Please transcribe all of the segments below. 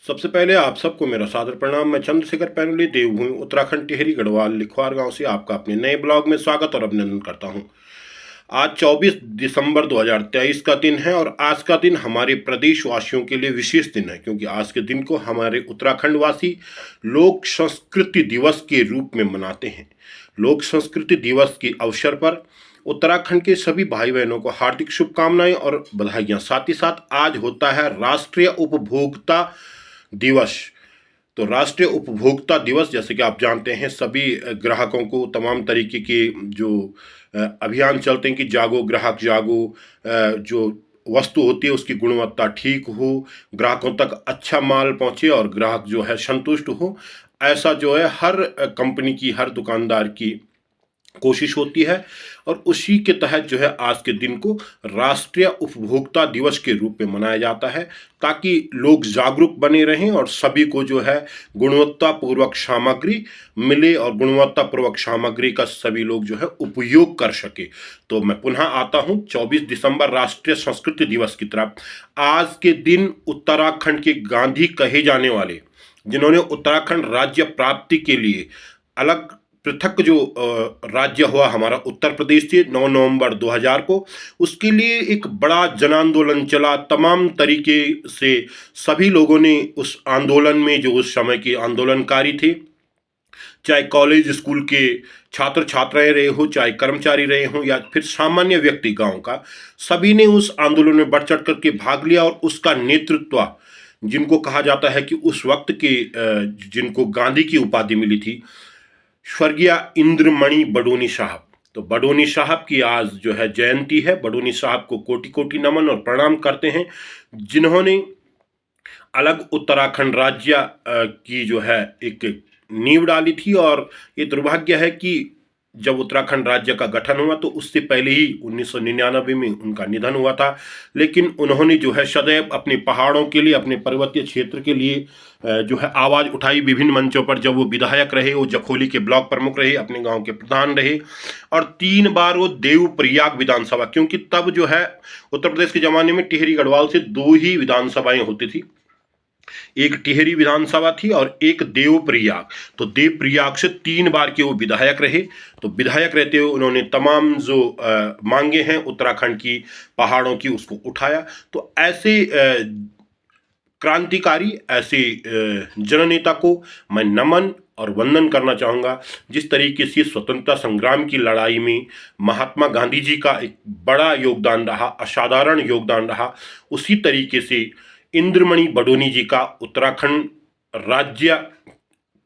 सबसे पहले आप सबको मेरा सादर प्रणाम। मैं चंद्रशेखर पैनुली देवभूमि उत्तराखंड टिहरी गढ़वाल लिखवार गांव से आपका अपने नए ब्लॉग में स्वागत और अभिनंदन करता हूं। आज 24 दिसंबर 2023 का दिन है और आज का दिन हमारे प्रदेशवासियों के लिए विशेष दिन है, क्योंकि आज के दिन को हमारे उत्तराखंड वासी लोक संस्कृति दिवस के रूप में मनाते हैं। लोक संस्कृति दिवस के अवसर पर उत्तराखंड के सभी भाई बहनों को हार्दिक शुभकामनाएं और बधाइयां। साथ ही साथ आज होता है राष्ट्रीय उपभोक्ता दिवस। तो राष्ट्रीय उपभोक्ता दिवस, जैसे कि आप जानते हैं, सभी ग्राहकों को तमाम तरीके के जो अभियान चलते हैं कि जागो ग्राहक जागो, जो वस्तु होती है उसकी गुणवत्ता ठीक हो, ग्राहकों तक अच्छा माल पहुंचे और ग्राहक जो है संतुष्ट हो, ऐसा जो है हर कंपनी की, हर दुकानदार की कोशिश होती है। और उसी के तहत जो है आज के दिन को राष्ट्रीय उपभोक्ता दिवस के रूप में मनाया जाता है, ताकि लोग जागरूक बने रहें और सभी को जो है गुणवत्तापूर्वक सामग्री मिले और गुणवत्तापूर्वक सामग्री का सभी लोग जो है उपयोग कर सके। तो मैं पुनः आता हूं 24 दिसंबर राष्ट्रीय संस्कृति दिवस की तरफ। आज के दिन उत्तराखंड के गांधी कहे जाने वाले, जिन्होंने उत्तराखंड राज्य प्राप्ति के लिए अलग पृथक जो राज्य हुआ हमारा उत्तर प्रदेश से 9 नवंबर 2000 को, उसके लिए एक बड़ा जन आंदोलन चला। तमाम तरीके से सभी लोगों ने उस आंदोलन में, जो उस समय के आंदोलनकारी थे, चाहे कॉलेज स्कूल के छात्र छात्राएं रहे हो, चाहे कर्मचारी रहे हो, या फिर सामान्य व्यक्ति गांव का, सभी ने उस आंदोलन में बढ़ चढ़ करके भाग लिया। और उसका नेतृत्व, जिनको कहा जाता है कि उस वक्त के जिनको गांधी की उपाधि मिली थी, स्वर्गीय इंद्रमणि बडोनी साहब। तो बडोनी साहब की आज जो है जयंती है। बडोनी साहब को कोटि कोटि नमन और प्रणाम करते हैं, जिन्होंने अलग उत्तराखंड राज्य की जो है एक नींव डाली थी। और ये दुर्भाग्य है कि जब उत्तराखंड राज्य का गठन हुआ तो उससे पहले ही 1999 में उनका निधन हुआ था। लेकिन उन्होंने जो है सदैव अपने पहाड़ों के लिए, अपने पर्वतीय क्षेत्र के लिए जो है आवाज़ उठाई विभिन्न मंचों पर। जब वो विधायक रहे, वो जखोली के ब्लॉक प्रमुख रहे, अपने गांव के प्रधान रहे, और 3 बार वो देवप्रयाग विधानसभा, क्योंकि तब जो है उत्तर प्रदेश के ज़माने में टिहरी गढ़वाल से 2 ही विधानसभाएं होती थी। एक टिहरी विधानसभा थी और एक देवप्रयाग। तो देवप्रयाग से 3 बार के वो विधायक रहे। तो विधायक रहते हुए उन्होंने तमाम जो मांगे हैं उत्तराखंड की, पहाड़ों की, उसको उठाया। तो ऐसे क्रांतिकारी, ऐसे जननेता को मैं नमन और वंदन करना चाहूँगा। जिस तरीके से स्वतंत्रता संग्राम की लड़ाई में महात्मा गांधी जी का एक बड़ा योगदान रहा, असाधारण योगदान रहा, उसी तरीके से इंद्रमणि बडोनी जी का उत्तराखंड राज्य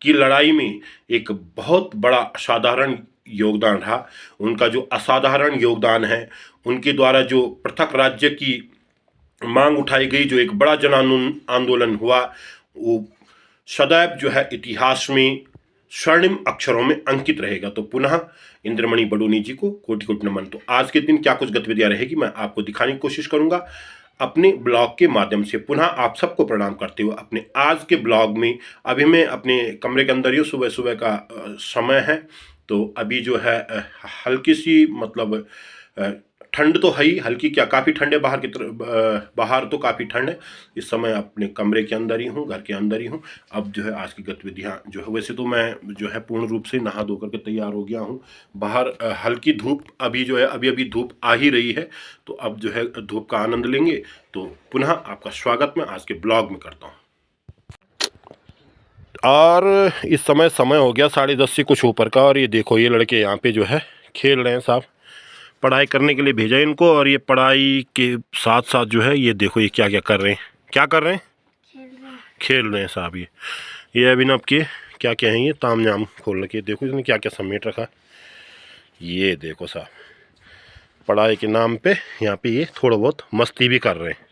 की लड़ाई में एक बहुत बड़ा असाधारण योगदान रहा। उनका जो असाधारण योगदान है, उनके द्वारा जो पृथक राज्य की मांग उठाई गई, जो एक बड़ा जन आंदोलन हुआ, वो सदैव जो है इतिहास में स्वर्णिम अक्षरों में अंकित रहेगा। तो पुनः इंद्रमणि बडोनी जी को कोटि कोटि नमन। तो आज के दिन क्या कुछ गतिविधियां रहेगी, मैं आपको दिखाने की कोशिश करूंगा अपने ब्लॉग के माध्यम से। पुनः आप सबको प्रणाम करते हुए अपने आज के ब्लॉग में, अभी मैं अपने कमरे के अंदर ही, सुबह सुबह का समय है, तो अभी जो है हल्की सी, मतलब ठंड तो है ही, हल्की क्या, काफ़ी ठंड है बाहर की तरफ। बाहर तो काफ़ी ठंड है। इस समय अपने कमरे के अंदर ही हूँ, घर के अंदर ही हूँ। अब जो है आज की गतिविधियाँ जो है, वैसे तो मैं जो है पूर्ण रूप से नहा धो करके तैयार हो गया हूँ। बाहर हल्की धूप अभी जो है, अभी धूप आ ही रही है, तो अब जो है धूप का आनंद लेंगे। तो पुनः आपका स्वागत मैं आज के ब्लॉग में करता हूँ। और इस समय हो गया 10:30 से कुछ ऊपर का, और ये देखो ये लड़के यहाँ पे जो है खेल रहे हैं साहब। पढ़ाई करने के लिए भेजा है इनको, और ये पढ़ाई के साथ साथ जो है ये देखो ये क्या क्या कर रहे हैं। क्या कर रहे हैं? खेल रहे हैं साहब। ये अभिनव के क्या क्या है, ये ताम झाम खोल रखे। देखो इसने क्या क्या समेट रखा। ये देखो साहब, पढ़ाई के नाम पे यहाँ पे ये थोड़ा बहुत मस्ती भी कर रहे हैं।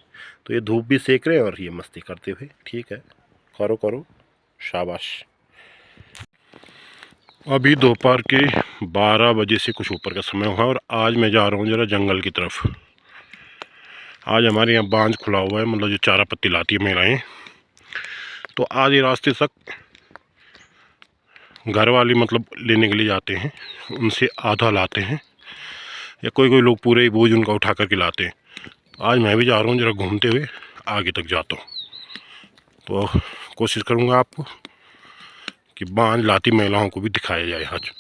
तो ये धूप भी सेक रहे हैं और ये मस्ती करते हुए, ठीक है, करो करो, शाबाश। अभी दोपहर के 12 बजे से कुछ ऊपर का समय हुआ, और आज मैं जा रहा हूँ ज़रा जंगल की तरफ। आज हमारे यहाँ बांझ खुला हुआ है, मतलब जो चारा पत्ती लाती है महिलाएं, तो आज ये रास्ते तक घर वाली मतलब लेने के लिए जाते हैं, उनसे आधा लाते हैं, या कोई कोई लोग पूरे ही बोझ उनका उठा करके लाते हैं। आज मैं भी जा रहा हूँ ज़रा घूमते हुए, आगे तक जाता हूँ। तो कोशिश करूँगा आपको कि बांझ लाती महिलाओं को भी दिखाया जाए। आज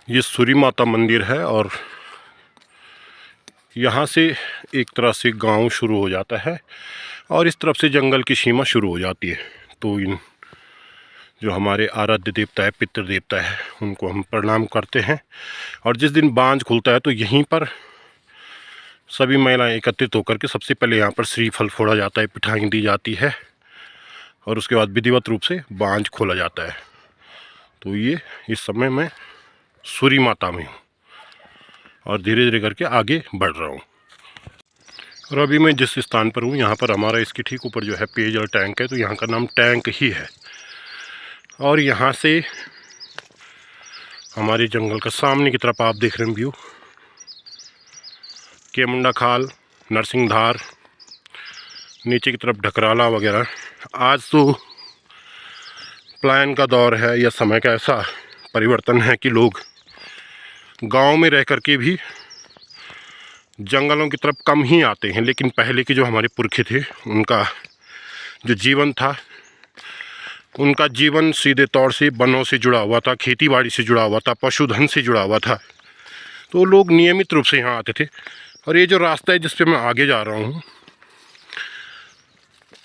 ये सूरी माता मंदिर है और यहाँ से एक तरह से गांव शुरू हो जाता है और इस तरफ से जंगल की सीमा शुरू हो जाती है। तो इन जो हमारे आराध्य देवता है, पितृ देवता है, उनको हम प्रणाम करते हैं। और जिस दिन बांझ खुलता है तो यहीं पर सभी महिलाएं एकत्रित होकर के सबसे पहले यहाँ पर श्रीफल फोड़ा जाता है, पिठाई दी जाती है और उसके बाद विधिवत रूप से बांझ खोला जाता है। तो ये इस समय मैं सूरी माता में हूँ और धीरे धीरे करके आगे बढ़ रहा हूँ। और अभी मैं जिस स्थान पर हूँ यहाँ पर हमारा इसके ठीक ऊपर जो है पेयजल टैंक है, तो यहाँ का नाम टैंक ही है। और यहाँ से हमारे जंगल का सामने की तरफ आप देख रहे हैं व्यू, केमुंडा खाल, नरसिंहधार, नीचे की तरफ ढकराला वगैरह। आज तो प्लान का दौर है या समय का ऐसा परिवर्तन है कि लोग गांव में रह कर के भी जंगलों की तरफ कम ही आते हैं। लेकिन पहले के जो हमारे पुरखे थे, उनका जो जीवन था, उनका जीवन सीधे तौर से वनों से जुड़ा हुआ था, खेती बाड़ी से जुड़ा हुआ था, पशुधन से जुड़ा हुआ था। तो लोग नियमित रूप से यहाँ आते थे। और ये जो रास्ता है जिस पे मैं आगे जा रहा हूँ,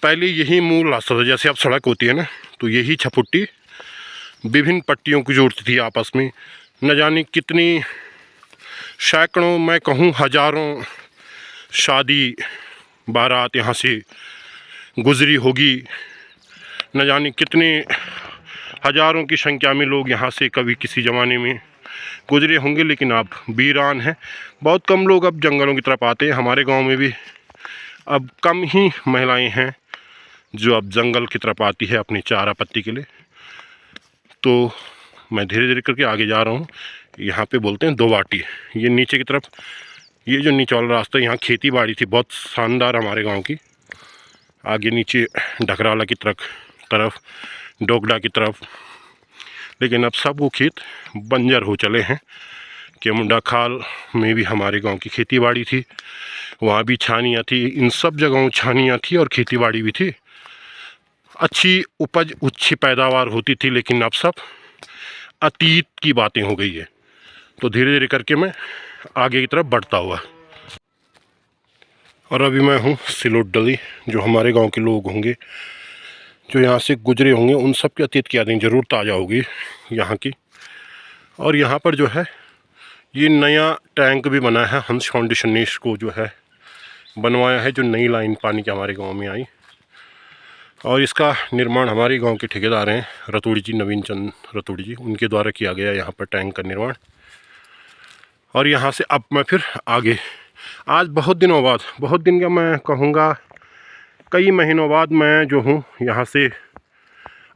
पहले यही मूल रास्ता था। जैसे अब सड़क होती है ना, तो यही छपुट्टी विभिन्न पट्टियों को जोड़ती थी आपस में। न जाने कितनी सैकड़ों, मैं कहूँ हजारों शादी बारात यहाँ से गुजरी होगी। न जाने कितने हजारों की संख्या में लोग यहाँ से कभी किसी ज़माने में गुजरे होंगे। लेकिन अब वीरान है, बहुत कम लोग अब जंगलों की तरफ आते हैं। हमारे गांव में भी अब कम ही महिलाएं हैं जो अब जंगल की तरफ आती है अपनी चारा पत्ती के लिए। तो मैं धीरे धीरे करके आगे जा रहा हूँ। यहाँ पे बोलते हैं दोवाटी। ये नीचे की तरफ, ये जो नीचे वाला रास्ता, यहाँ खेती बाड़ी थी बहुत शानदार हमारे गांव की। आगे नीचे ढकराला की तरफ डोगडा की तरफ, लेकिन अब सब वो खेत बंजर हो चले हैं। केमुंडा खाल में भी हमारे गांव की खेती बाड़ी थी, वहाँ भी छानियाँ थी। इन सब जगहों छानियाँ थी और खेती बाड़ी भी थी, अच्छी उपज, अच्छी पैदावार होती थी। लेकिन अब सब अतीत की बातें हो गई है। तो धीरे धीरे करके मैं आगे की तरफ बढ़ता हुआ, और अभी मैं हूँ सिलोट डली। जो हमारे गांव के लोग होंगे जो यहाँ से गुजरे होंगे, उन सब की अतीत की यादें ज़रूर ताज़ा होगी यहाँ की। और यहाँ पर जो है ये नया टैंक भी बना है, हंस फाउंडेशन ने इसको जो है बनवाया है, जो नई लाइन पानी की हमारे गांव में आई। और इसका निर्माण हमारे गांव के ठेकेदार हैं रतूड़ी जी, नवीन चंद रतूड़ी जी, उनके द्वारा किया गया यहाँ पर टैंक का निर्माण। और यहाँ से अब मैं फिर आगे, आज बहुत दिनों बाद, बहुत दिन का मैं कहूँगा कई महीनों बाद मैं जो हूँ यहाँ से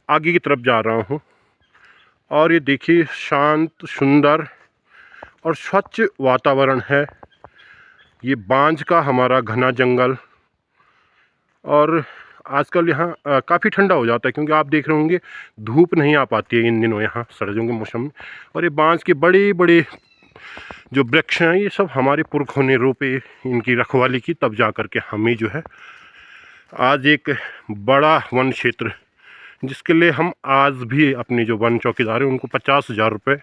आगे की तरफ जा रहा हूँ। और ये देखिए शांत, सुंदर और स्वच्छ वातावरण है। ये बांझ का हमारा घना जंगल। और आजकल यहाँ काफ़ी ठंडा हो जाता है, क्योंकि आप देख रहे होंगे धूप नहीं आ पाती है इन दिनों यहाँ सर्दियों के मौसम में। और ये बांझ के बड़े बड़े जो वृक्ष हैं, ये सब हमारे पुरखों ने रोपे, इनकी रखवाली की, तब जा कर के हमें जो है आज एक बड़ा वन क्षेत्र, जिसके लिए हम आज भी अपने जो वन चौकीदार हैं उनको 50,000 रुपये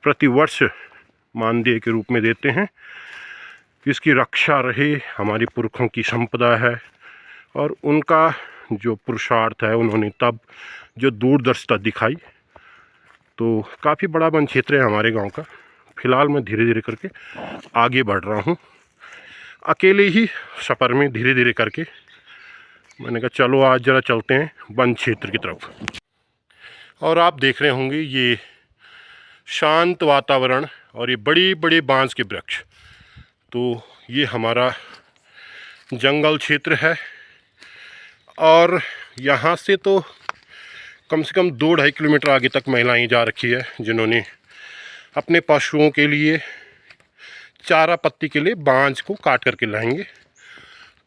प्रति वर्ष मानदेय के रूप में देते हैं। इसकी रक्षा रहे, हमारी पुरखों की संपदा है। और उनका जो पुरुषार्थ है, उन्होंने तब जो दूरदर्शिता दिखाई। तो काफ़ी बड़ा वन क्षेत्र है हमारे गांव का। फ़िलहाल मैं धीरे धीरे करके आगे बढ़ रहा हूं, अकेले ही सफ़र में। धीरे धीरे करके मैंने कहा चलो आज ज़रा चलते हैं वन क्षेत्र की तरफ। और आप देख रहे होंगे ये शांत वातावरण और ये बड़ी बड़े बांस के वृक्ष। तो ये हमारा जंगल क्षेत्र है। और यहाँ से तो कम से कम 2-2.5 किलोमीटर आगे तक महिलाएं जा रखी है, जिन्होंने अपने पशुओं के लिए चारा पत्ती के लिए बांझ को काट करके लाएंगे।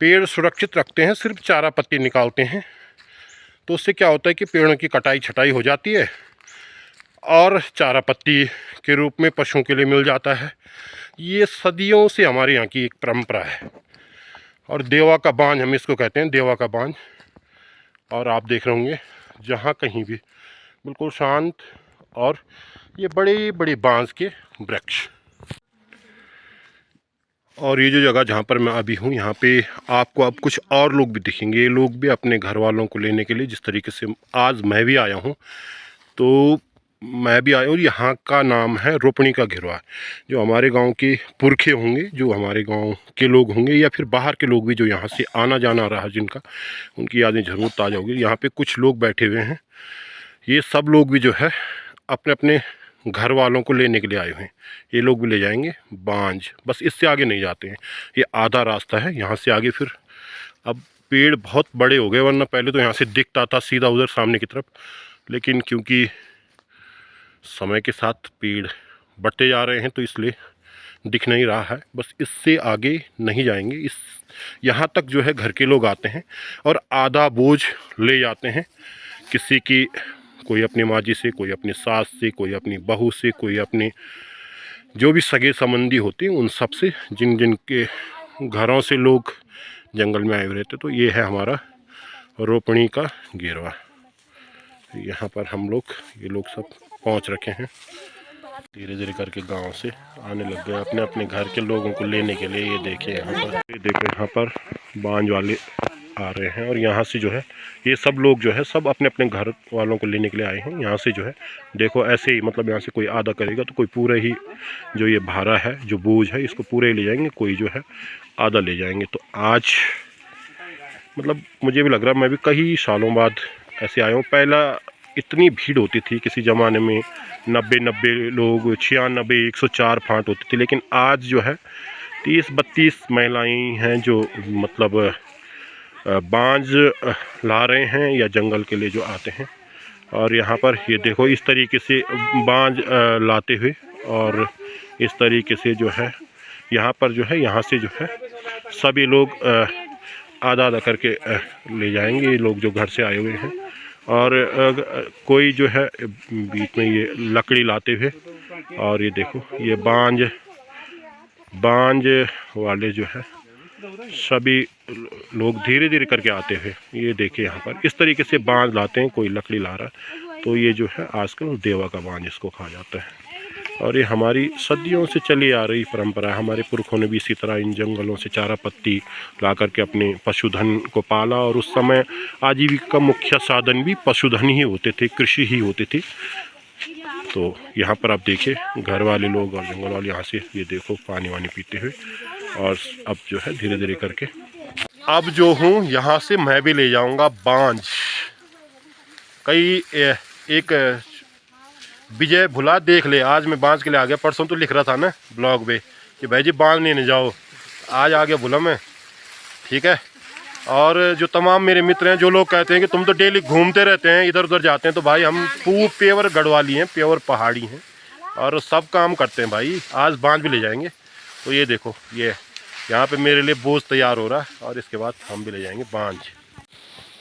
पेड़ सुरक्षित रखते हैं, सिर्फ चारा पत्ती निकालते हैं। तो उससे क्या होता है कि पेड़ों की कटाई छटाई हो जाती है और चारा पत्ती के रूप में पशुओं के लिए मिल जाता है। ये सदियों से हमारे यहाँ की एक परंपरा है। और देवा का बांझ हम इसको कहते हैं, देवा का बांझ। और आप देख रहे होंगे जहाँ कहीं भी बिल्कुल शांत, और ये बड़े बड़े बांस के वृक्ष। और ये जो जगह जहाँ पर मैं अभी हूँ, यहाँ पे आपको अब कुछ और लोग भी दिखेंगे। ये लोग भी अपने घर वालों को लेने के लिए, जिस तरीके से आज मैं भी आया हूँ, तो मैं भी आया हूँ। यहाँ का नाम है रोपणी का गिरवा। जो हमारे गांव के पुरखे होंगे, जो हमारे गांव के लोग होंगे, या फिर बाहर के लोग भी जो यहाँ से आना जाना रहा जिनका, उनकी यादें ज़रूर ताज़ा होगी। यहाँ पे कुछ लोग बैठे हुए हैं, ये सब लोग भी जो है अपने अपने घर वालों को लेने के लिए आए हुए हैं। ये लोग भी ले जाएंगे बांझ, बस इससे आगे नहीं जाते हैं। ये आधा रास्ता है, यहाँ से आगे फिर अब पेड़ बहुत बड़े हो गए, वरना पहले तो यहाँ से दिखता था सीधा उधर सामने की तरफ, लेकिन क्योंकि समय के साथ पेड़ बढ़ते जा रहे हैं तो इसलिए दिख नहीं रहा है। बस इससे आगे नहीं जाएंगे। इस यहाँ तक जो है घर के लोग आते हैं और आधा बोझ ले जाते हैं, किसी की, कोई अपनी माँ जी से, कोई अपनी सास से, कोई अपनी बहू से, कोई अपने जो भी सगे संबंधी होते हैं उन सब से, जिन जिन के घरों से लोग जंगल में आए हुए रहते। तो ये है हमारा रोपणी का गिरवा। यहाँ पर हम लोग, ये लोग सब पहुँच रखे हैं, धीरे धीरे करके गांव से आने लग गए अपने अपने घर के लोगों को लेने के लिए। ये देखिए यहाँ पर, ये देखो यहाँ पर बांझ वाले आ रहे हैं, और यहाँ से जो है ये सब लोग जो है सब अपने अपने घर वालों को लेने के लिए आए हैं। यहाँ से जो है देखो ऐसे ही, मतलब यहाँ से कोई आधा करेगा तो कोई पूरा ही जो ये भारा है, जो बोझ है, इसको पूरे ही ले जाएंगे, कोई जो है आधा ले जाएंगे। तो आज मतलब मुझे भी लग रहा है मैं भी कई सालों बाद ऐसे आया हूँ। पहला इतनी भीड़ होती थी किसी ज़माने में, 90 लोग, 96, 104 फांट होती थी, लेकिन आज जो है 30-32 महिलाएं हैं जो मतलब बांझ ला रहे हैं या जंगल के लिए जो आते हैं। और यहाँ पर ये देखो इस तरीके से बांझ लाते हुए, और इस तरीके से जो है यहाँ पर जो है, यहाँ से जो है सभी लोग आधा आधा करके ले जाएंगे, ये लोग जो घर से आए हुए हैं। और कोई जो है बीच में ये लकड़ी लाते हुए, और ये देखो ये बांझ वाले जो है सभी लोग धीरे धीरे करके आते हैं। ये देखिए यहाँ पर इस तरीके से बांझ लाते हैं, कोई लकड़ी ला रहा है। तो ये जो है आजकल देवा का बांझ इसको कहा जाता है, और ये हमारी सदियों से चली आ रही परंपरा है। हमारे पुरखों ने भी इसी तरह इन जंगलों से चारा पत्ती ला करके अपने पशुधन को पाला, और उस समय आजीविका का मुख्य साधन भी पशुधन ही होते थे, कृषि ही होती थी। तो यहाँ पर आप देखिए घर वाले लोग और जंगल वाले यहाँ से ये देखो पानी वानी पीते हुए, और अब जो है धीरे धीरे करके अब जो हूँ यहाँ से मैं भी ले जाऊँगा बांझ। कई एक विजय भुला देख ले, आज मैं बांझ के लिए आ गया। परसों तो लिख रहा था ना ब्लॉग पे कि भाई जी बांझ लेने जाओ, आज आ गया भुला मैं, ठीक है। और जो तमाम मेरे मित्र हैं जो लोग कहते हैं कि तुम तो डेली घूमते रहते हैं, इधर उधर जाते हैं, तो भाई हम प्योर गढ़वाली हैं, प्योर पहाड़ी हैं, और सब काम करते हैं भाई। आज बांझ भी ले जाएंगे। तो ये देखो ये यहाँ पे मेरे लिए बोझ तैयार हो रहा है, और इसके बाद हम भी ले जाएंगे बांझ।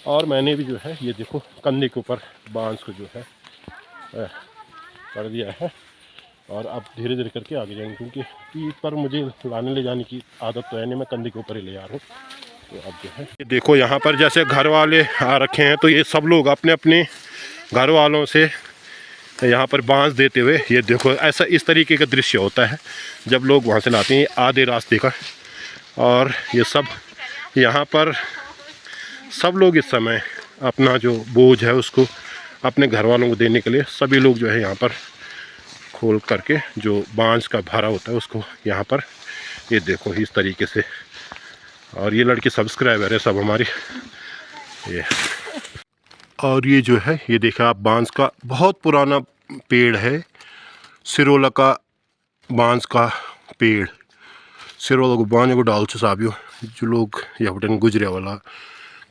और मैंने भी जो है ये देखो कंधे के ऊपर बांझ को जो है कर दिया है, और अब धीरे धीरे करके आगे जाएंगे, क्योंकि पीठ पर मुझे लाने ले जाने की आदत तो है नहीं, मैं कंधे के ऊपर ही ले जा रहा हूँ। तो अब जो है ये देखो यहाँ पर जैसे घर वाले आ रखे हैं, तो ये सब लोग अपने अपने घर वालों से यहाँ पर बांझ देते हुए, ये देखो ऐसा इस तरीके का दृश्य होता है जब लोग वहाँ से लाते हैं आधे रास्ते का। और ये सब यहाँ पर सब लोग इस समय अपना जो बोझ है उसको अपने घर वालों को देने के लिए सभी लोग जो है यहाँ पर खोल करके जो बांझ का भारा होता है उसको यहाँ पर, ये देखो इस तरीके से। और ये लड़की सब्सक्राइबर है सब हमारी ये। और ये जो है ये देखा आप बांझ का बहुत पुराना पेड़ है, सिरोला का बांझ का पेड़। सिरोला को बांझ को डाल से साबियो जो लोग यहाँ बटन गुजरे वाला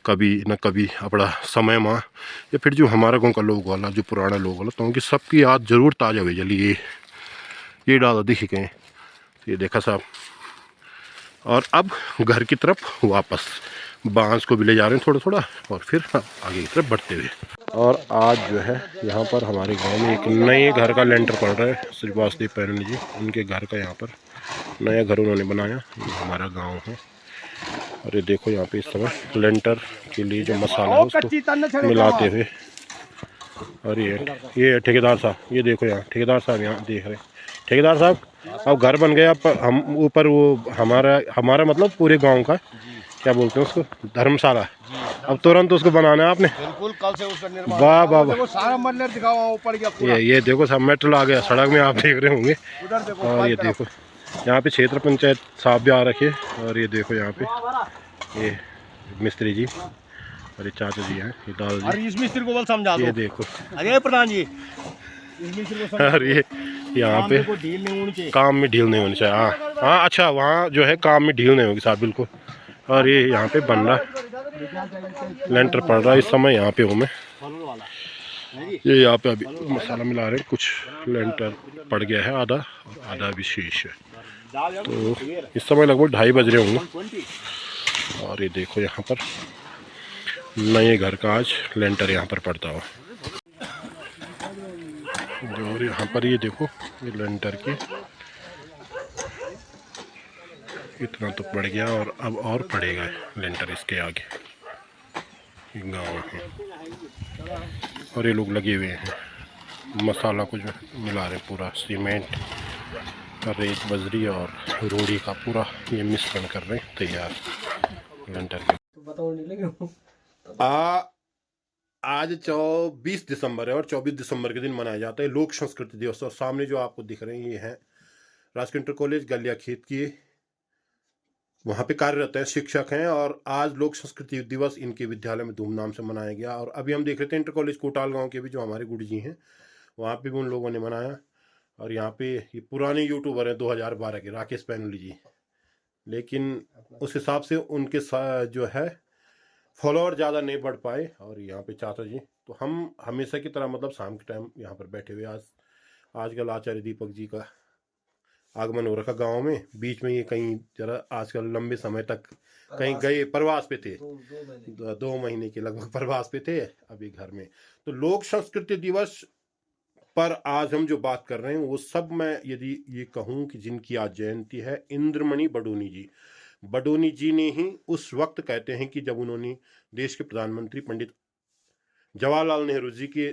कभी न कभी अपना समय में, या फिर जो हमारा गाँव का लोग वाला जो पुराना लोग वाला, तो उनकी सबकी याद ज़रूर ताज़ा हुई जली। ये डाला दिख गए, तो ये देखा साहब। और अब घर की तरफ वापस बांस को भी ले जा रहे हैं थोड़ा थोड़ा, और फिर आगे की तरफ बढ़ते हुए। और आज जो है यहाँ पर हमारे गांव में एक नए घर का लेंटर पड़ रहा है। श्री वासुदेव पैरणी जी, उनके घर का यहाँ पर नया घर उन्होंने बनाया। ये हमारा गांव है। और ये देखो यहाँ पे इस समय लेंटर के लिए जो मसाला है उसको मिलाते हुए। और ये ठेकेदार साहब, ये देखो यहाँ ठेकेदार साहब यहाँ देख रहे हैं। ठेकेदार साहब, अब घर बन गया, अब हम ऊपर वो हमारा मतलब पूरे गांव का क्या बोलते हैं उसको, धर्मशाला। अब तुरंत उसको बनाना है आपने। बिल्कुल, कल से उसका निर्माण। वाह वाह वाह, सारा मंदिर दिखाओ ऊपर क्या पूरा। ये देखो सब मेटल आ गया सड़क में, आप देख रहे होंगे। और ये देखो यहाँ पे क्षेत्र पंचायत साहब भी आ रखे। और ये देखो यहाँ पे ये मिस्त्री जी और ये चाचा जी हैं, ये दाल जी। अरे इस मिस्त्री को बोल समझा दो। ये देखो, अरे प्रधान जी, इस मिस्त्री को समझा। और ये यहाँ पे ढील नहीं होनी चाहिए, काम में ढील नहीं होनी चाहिए। हाँ हाँ, अच्छा वहाँ जो है काम में ढील नहीं होगी साहब, बिल्कुल। और ये यहाँ पे बन रहा, लेंटर पड़ रहा है इस समय। यहाँ पे हूँ मैं, ये यहाँ पे अभी मसाला मिला रहे हैं। कुछ लेंटर पड़ गया है, आधा आधा भी शेष है। तो इस समय लगभग 2:30 बज रहे होंगे। और ये देखो यहाँ पर नए घर का आज लेंटर यहाँ पर पड़ता हुआ। और यहाँ पर ये देखो ये लेंटर की इतना तो पड़ गया, और अब और पड़ेगा लेंटर इसके आगे गाँव है। और ये लोग लगे हुए हैं मसाला को जो मिला रहे, पूरा सीमेंट रेत बजरी और रोड़ी का पूरा ये मिश्रण कर रहे हैं तैयार लेंटर के। आज 24 दिसंबर है और 24 दिसंबर के दिन मनाया जाता है लोक संस्कृति दिवस। और सामने जो आपको दिख रहे हैं ये हैं राजकीय इंटर कॉलेज गलिया खेत की, वहाँ पे कार्यरत है, शिक्षक हैं। और आज लोक संस्कृति दिवस इनके विद्यालय में धूमधाम से मनाया गया। और अभी हम देख रहे थे इंटर कॉलेज कोटाल गांव के भी जो हमारे गुरु जी हैं, वहाँ पे भी उन लोगों ने मनाया। और यहाँ पे ये पुराने यूट्यूबर हैं 2012 के, राकेश पैनुली जी, लेकिन उस हिसाब से उनके जो है फॉलोअर ज़्यादा नहीं बढ़ पाए। और यहाँ पे चाचा जी, तो हम हमेशा की तरह मतलब शाम के टाइम यहाँ पर बैठे हुए। आजकल आचार्य दीपक जी का आगमन हो रखा गांव में, बीच में ये कहीं जरा आजकल लंबे समय तक कहीं गए, प्रवास पे थे, 2 महीने के लगभग प्रवास पे थे, अभी घर में। तो लोक संस्कृति दिवस पर आज हम जो बात कर रहे हैं वो सब, मैं यदि ये कहूँ कि जिनकी आज जयंती है, इंद्रमणि बडोनी जी। बडोनी जी ने ही उस वक्त कहते हैं कि जब उन्होंने देश के प्रधानमंत्री पंडित जवाहरलाल नेहरू जी के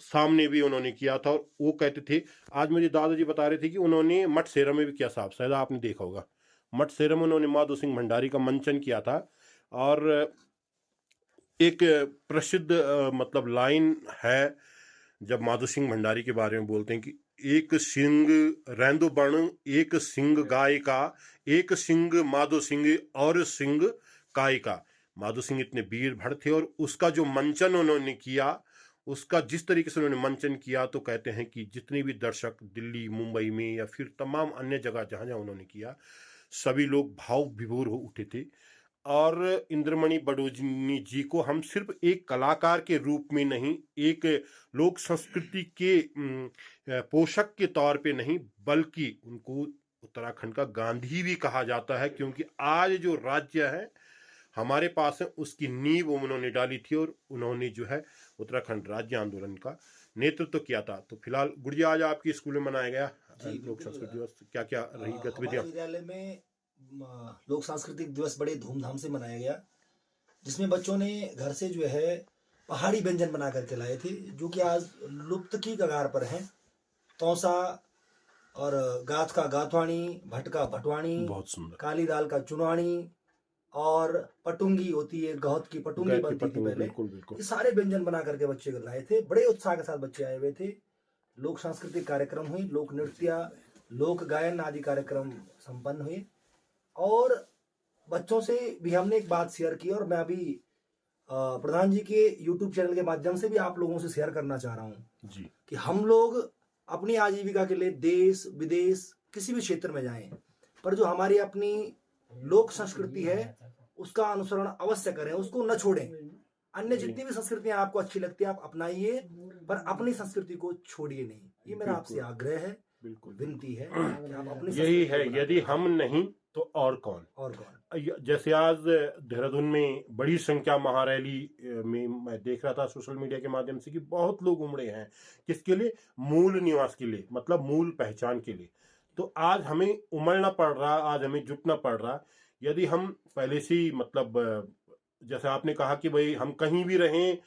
सामने भी उन्होंने किया था। और वो कहते थे, आज मुझे दादाजी बता रहे थे कि उन्होंने मठ सेरा में भी किया साहब, शायद आपने देखा होगा। मठ सेरा में उन्होंने माधो सिंह भंडारी का मंचन किया था। और एक प्रसिद्ध मतलब लाइन है जब माधो सिंह भंडारी के बारे में बोलते हैं कि एक सिंह रैंदो बण, एक सिंह गाय का, एक सिंह माधो सिंह और सिंह काय का। माधो सिंह इतने वीर भड़ थे और उसका जो मंचन उन्होंने किया, उसका जिस तरीके से उन्होंने मंचन किया, तो कहते हैं कि जितने भी दर्शक दिल्ली मुंबई में या फिर तमाम अन्य जगह जहाँ जहाँ उन्होंने किया, सभी लोग भाव विभोर हो उठे थे। और इंद्रमणि बडोनी जी को हम सिर्फ एक कलाकार के रूप में नहीं, एक लोक संस्कृति के पोषक के तौर पे नहीं, बल्कि उनको उत्तराखंड का गांधी भी कहा जाता है, क्योंकि आज जो राज्य है हमारे पास है, उसकी नींव उन्होंने डाली थी। और उन्होंने जो है उत्तराखंड राज्य आंदोलन का नेतृत्व किया था। तो फिलहाल गुड़िया, आज आपकी स्कूल में मनाया गया लोक संस्कृति दिवस, क्या क्या रही गतिविधियां? विद्यालय में लोक सांस्कृतिक दिवस बड़े धूमधाम से मनाया गया, जिसमें बच्चों ने घर से जो है पहाड़ी व्यंजन बना करके लाए थे, जो कि आज लुप्त की कगार पर हैं। तौसा और गाथ का गाथवाणी, भट का भटवाणी, बहुत सुंदर, काली दाल का चुनवाणी, और पटुंगी होती है, गौत की पटुंगी बनती थी पहले। ये सारे व्यंजन बना करके बच्चे लाए थे। बड़े उत्साह के साथ बच्चे आए हुए थे। लोक सांस्कृतिक कार्यक्रम हुए, लोक नृत्य, लोक गायन आदि कार्यक्रम संपन्न हुए। और बच्चों से भी हमने एक बात शेयर की, और मैं अभी प्रधान जी के YouTube चैनल के माध्यम से भी आप लोगों से शेयर करना चाह रहा हूँ जी, कि हम लोग अपनी आजीविका के लिए देश विदेश किसी भी क्षेत्र में जाएं, पर जो हमारी अपनी लोक संस्कृति है उसका अनुसरण अवश्य करें, उसको न छोड़ें। अन्य जितनी भी संस्कृतियां आपको अच्छी लगती है आप अपनाइए, पर अपनी संस्कृति को छोड़िए नहीं। ये मेरा आपसे आग्रह है, बिल्कुल विनती है कि आप अपनी, यही है, यदि हम नहीं तो और कौन। जैसे आज देहरादून में बड़ी संख्या महारैली में मैं देख रहा था सोशल मीडिया के माध्यम से कि बहुत लोग उमड़े हैं, किसके लिए? मूल निवास के लिए, मतलब मूल पहचान के लिए। तो आज हमें उमड़ना पड़ रहा, आज हमें जुटना पड़ रहा यदि हम पहले से ही मतलब जैसे आपने कहा कि भाई हम कहीं भी रहें,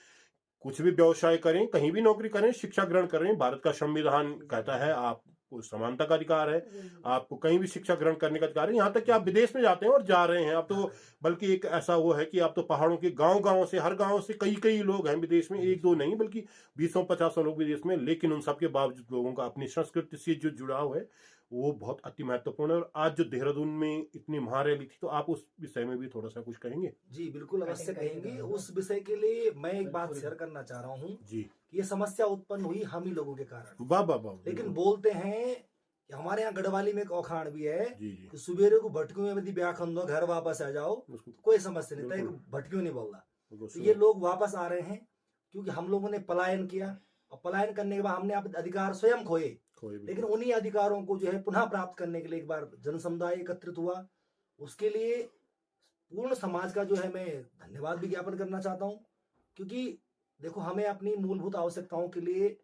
कुछ भी व्यवसाय करें, कहीं भी नौकरी करें, शिक्षा ग्रहण करें, भारत का संविधान कहता है आपको समानता का अधिकार है, आपको कहीं भी शिक्षा ग्रहण करने का अधिकार है। यहाँ तक कि आप विदेश में जाते हैं और जा रहे हैं, आप तो बल्कि एक ऐसा वो है कि आप तो पहाड़ों के गांव से, हर गांव से कई कई लोग हैं विदेश में, एक दो नहीं बल्कि 20-50 लोग विदेश में, लेकिन उन सबके बावजूद लोगों का अपनी संस्कृति से जो जुड़ाव है वो बहुत अति महत्वपूर्ण है। और आज जो देहरादून में इतनी महारैली थी, तो आप उस विषय में भी थोड़ा सा कुछ कहेंगे? जी बिल्कुल, अवश्य कहेंगे। उस विषय के लिए मैं एक बात शेयर करना चाह रहा हूँ जी। कि ये समस्या उत्पन्न हुई हम ही लोगों के कारण। वाह वाह वाह। लेकिन बोलते हैं कि हमारे यहाँ गढ़वाली में एक औखाण भी है जी जी। कि सुबेरे को भटकियों में यदि ब्याह खन दो, घर वापस आ जाओ, तो कोई समस्या नहीं था, एक भटकियों नहीं बोल रहा। तो ये लोग वापस आ रहे हैं क्योंकि हम लोगों ने पलायन किया, और पलायन करने के बाद हमने अपने अधिकार स्वयं खोए। लेकिन उन्हीं अधिकारों को जो है पुनः प्राप्त करने के लिए एक बार जन समुदाय एकत्रित हुआ। उसके लिए पूर्ण समाज का जो है मैं धन्यवाद भी ज्ञापन करना चाहता हूँ, क्योंकि देखो हमें अपनी मूलभूत आवश्यकताओं के लिए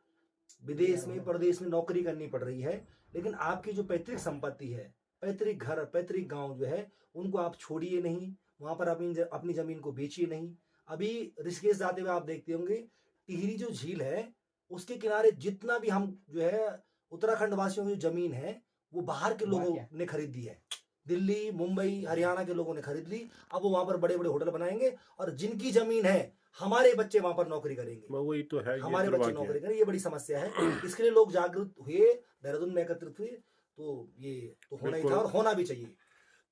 विदेश में, प्रदेश में नौकरी करनी पड़ रही है, लेकिन आपकी जो पैतृक संपत्ति है, पैतृक घर, पैतृक गांव जो है, उनको आप छोड़िए नहीं, वहां पर अपनी जमीन को बेचिए नहीं। अभी ऋषिकेश जाते हुए आप देखते होंगे, टिहरी जो झील है उसके किनारे जितना भी हम जो है उत्तराखंड वासियों की जो जमीन है वो बाहर के लोगों ने खरीद ली है। दिल्ली, मुंबई, हरियाणा के लोगों ने खरीद ली। अब वो वहां पर बड़े बड़े होटल बनाएंगे और जिनकी जमीन है हमारे बच्चे वहां पर नौकरी करेंगे। वही तो है, हमारे बच्चे नौकरी करेंगे, ये बड़ी समस्या है। इसके लिए लोग जागरूक हुए, देहरादून में एकत्रित हुए, तो ये तो होना ही था और होना भी चाहिए।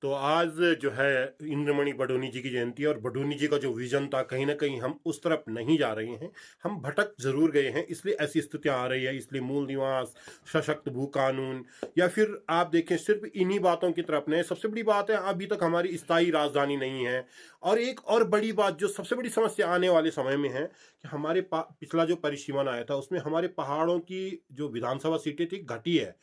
तो आज जो है इंद्रमणि बडोनी जी की जयंती है, और बडोनी जी का जो विजन था, कहीं ना कहीं हम उस तरफ नहीं जा रहे हैं, हम भटक जरूर गए हैं, इसलिए ऐसी स्थितियां आ रही है। इसलिए मूल निवास, सशक्त भू कानून, या फिर आप देखें सिर्फ इन्हीं बातों की तरफ नहीं। सबसे बड़ी बात है अभी तक हमारी स्थायी राजधानी नहीं है। और एक और बड़ी बात जो सबसे बड़ी समस्या आने वाले समय में है कि हमारे पिछला जो परिसीमन आया था उसमें हमारे पहाड़ों की जो विधानसभा सीटें थी घटी है।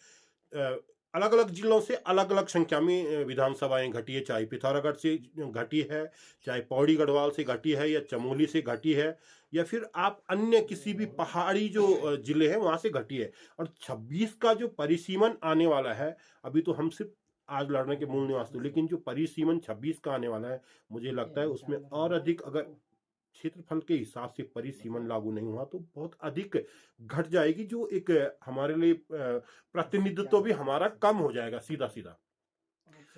अलग अलग जिलों से अलग अलग संख्या में विधानसभाएं घटी है, चाहे पिथौरागढ़ से घटी है, चाहे पौड़ी गढ़वाल से घटी है, या चमोली से घटी है, या फिर आप अन्य किसी भी पहाड़ी जो जिले हैं वहां से घटी है। और 26 का जो परिसीमन आने वाला है, अभी तो हम सिर्फ आज लड़ने के मूल निवास थे, लेकिन जो परिसीमन 26 का आने वाला है, मुझे लगता है उसमें और अधिक, अगर क्षेत्रफल के हिसाब से परिसीमन लागू नहीं हुआ तो बहुत अधिक घट जाएगी, जो एक हमारे लिए प्रतिनिधित्व भी हमारा कम हो जाएगा सीधा सीधा।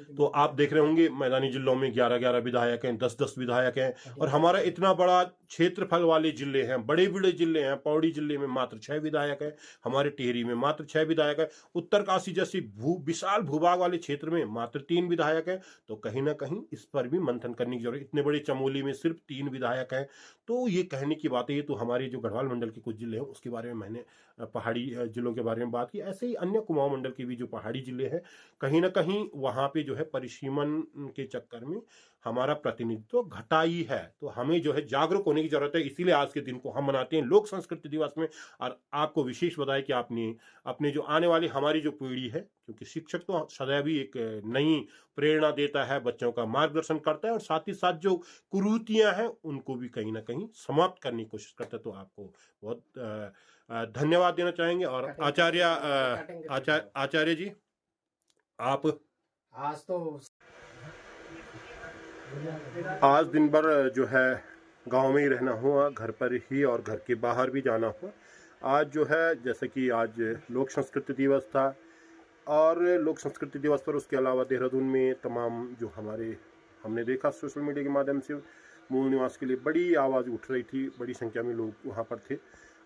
तो आप देख रहे होंगे मैदानी जिलों में 11-11 विधायक हैं, 10-10 विधायक हैं, और हमारा इतना बड़ा क्षेत्रफल वाले जिले हैं, बड़े बड़े जिले हैं। पौड़ी जिले में मात्र 6 विधायक हैं, हमारे टिहरी में मात्र 6 विधायक हैं, उत्तरकाशी जैसी विशाल भूभाग वाले क्षेत्र में मात्र 3 विधायक हैं। तो कहीं ना कहीं इस पर भी मंथन करने की जरूरत है। इतने बड़े चमोली में सिर्फ 3 विधायक हैं, तो ये कहने की बात है। ये तो हमारे जो गढ़वाल मंडल के कुछ जिले हैं उसके बारे में मैंने, पहाड़ी जिलों के बारे में बात की, ऐसे ही अन्य कुमाऊं मंडल के भी जो पहाड़ी जिले हैं, कहीं ना कहीं वहां पे जो है परिसीमन के चक्कर में हमारा प्रतिनिधित्व घटाई है। तो हमें जो है जागरूक होने की जरूरत है। इसीलिए आज के दिन को हम मनाते हैं लोक संस्कृति दिवस में। और आपको विशेष बधाई कि आपने अपने जो आने वाली हमारी जो पीढ़ी है, क्योंकि शिक्षक तो सदैव ही एक नई प्रेरणा देता है, बच्चों का मार्गदर्शन करता है, और साथ ही साथ जो कुरीतियां हैं उनको भी कहीं ना कहीं समाप्त करने की कोशिश करता है। तो आपको बहुत धन्यवाद देना चाहेंगे। और आचार्य जी, आप आज दिन भर जो है गांव में ही रहना हुआ, घर पर ही और घर के बाहर भी जाना हुआ। आज जो है जैसे कि आज लोक संस्कृति दिवस था, और लोक संस्कृति दिवस पर उसके अलावा देहरादून में तमाम जो हमने देखा सोशल मीडिया के माध्यम से मूल निवास के लिए बड़ी आवाज़ उठ रही थी, बड़ी संख्या में लोग वहाँ पर थे।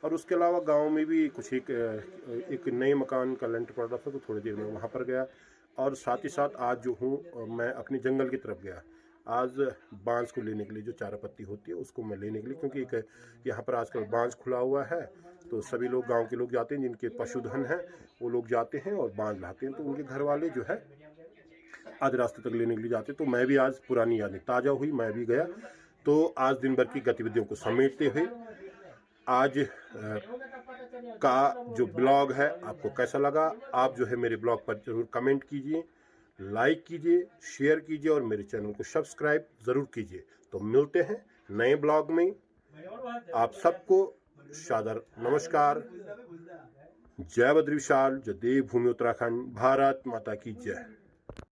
और उसके अलावा गांव में भी कुछ एक नए मकान का लेंटर पड़ रहा था, तो थोड़ी देर में वहाँ पर गया। और साथ ही साथ आज जो हूँ मैं अपने जंगल की तरफ गया, आज बांस को लेने के लिए, जो चारा पत्ती होती है उसको मैं लेने के लिए, क्योंकि एक यहाँ पर आजकल बांस खुला हुआ है, तो सभी लोग गांव के लोग जाते हैं, जिनके पशुधन हैं वो लोग जाते हैं और बांस लाते हैं। तो उनके घर वाले जो है आज रास्ते तक लेने के लिए जाते। तो मैं भी आज पुरानी यादें ताज़ा हुई, मैं भी गया। तो आज दिन भर की गतिविधियों को समेटते हुए आज का जो ब्लॉग है आपको कैसा लगा, आप जो है मेरे ब्लॉग पर जरूर कमेंट कीजिए, लाइक कीजिए, शेयर कीजिए, और मेरे चैनल को सब्सक्राइब जरूर कीजिए। तो मिलते हैं नए ब्लॉग में। आप सबको सादर नमस्कार। जय बद्री विशाल, जय देवभूमि उत्तराखंड, भारत माता की जय।